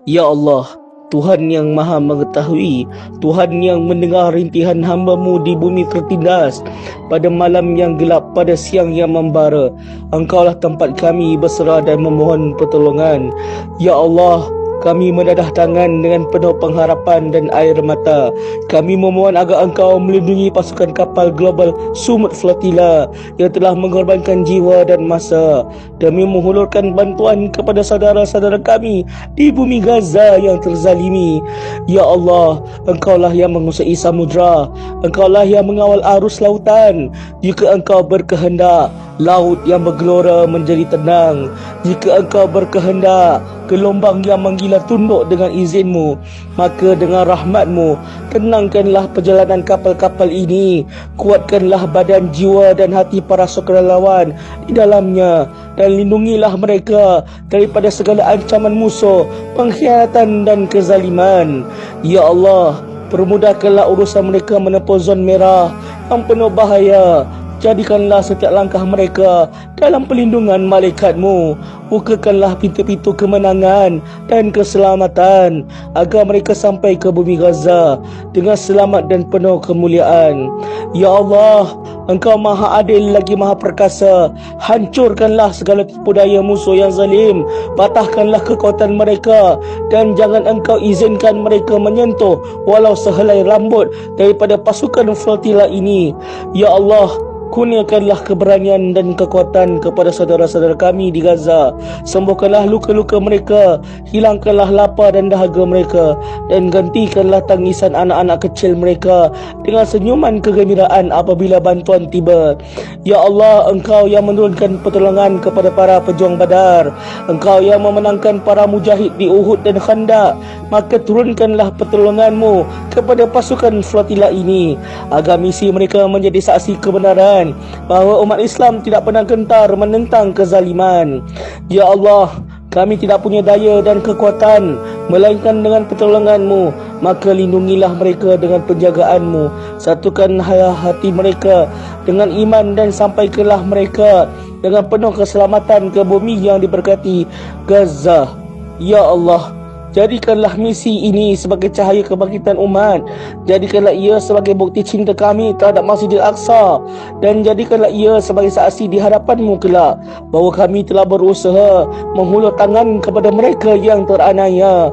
Ya Allah, Tuhan yang maha mengetahui, Tuhan yang mendengar rintihan hamba-Mu di bumi tertindas, pada malam yang gelap, pada siang yang membara, Engkaulah tempat kami berserah dan memohon pertolongan. Ya Allah, kami mendadah tangan dengan penuh pengharapan dan air mata. Kami memohon agar Engkau melindungi pasukan kapal global Sumut Flotilla yang telah mengorbankan jiwa dan masa demi menghulurkan bantuan kepada saudara-saudara kami di bumi Gaza yang terzalimi. Ya Allah, Engkaulah yang menguasai samudra, Engkaulah yang mengawal arus lautan. Jika Engkau berkehendak, laut yang bergelora menjadi tenang. Jika Engkau berkehendak, gelombang yang menggila tunduk dengan izin-Mu. Maka dengan rahmat-Mu, tenangkanlah perjalanan kapal-kapal ini. Kuatkanlah badan, jiwa dan hati para sukarelawan di dalamnya, dan lindungilah mereka daripada segala ancaman musuh, pengkhianatan dan kezaliman. Ya Allah, permudahkanlah urusan mereka menempuh zon merah yang penuh bahaya. Jadikanlah setiap langkah mereka dalam perlindungan malaikat-Mu. Bukakanlah pintu-pintu kemenangan dan keselamatan agar mereka sampai ke bumi Gaza dengan selamat dan penuh kemuliaan. Ya Allah, Engkau maha adil lagi maha perkasa. Hancurkanlah segala tipu daya musuh yang zalim. Patahkanlah kekuatan mereka, dan jangan Engkau izinkan mereka menyentuh walau sehelai rambut daripada pasukan flotilla ini. Ya Allah, kurniakanlah keberanian dan kekuatan kepada saudara-saudara kami di Gaza. Sembuhkanlah luka-luka mereka, hilangkanlah lapar dan dahaga mereka, dan gantikanlah tangisan anak-anak kecil mereka dengan senyuman kegembiraan apabila bantuan tiba. Ya Allah, Engkau yang menurunkan pertolongan kepada para pejuang Badar, Engkau yang memenangkan para mujahid di Uhud dan Khandaq, maka turunkanlah pertolongan-Mu kepada pasukan flotilla ini agar misi mereka menjadi saksi kebenaran bahawa umat Islam tidak pernah gentar menentang kezaliman. Ya Allah, kami tidak punya daya dan kekuatan melainkan dengan pertolongan-Mu. Maka lindungilah mereka dengan penjagaan-Mu. Satukan hati mereka dengan iman dan sampaikanlah mereka dengan penuh keselamatan ke bumi yang diberkati Gaza. Ya Allah, jadikanlah misi ini sebagai cahaya kebangkitan umat. Jadikanlah ia sebagai bukti cinta kami terhadap Masjidil Aqsa, dan jadikanlah ia sebagai saksi di hadapan-Mu kelak bahawa kami telah berusaha menghulur tangan kepada mereka yang teraniaya.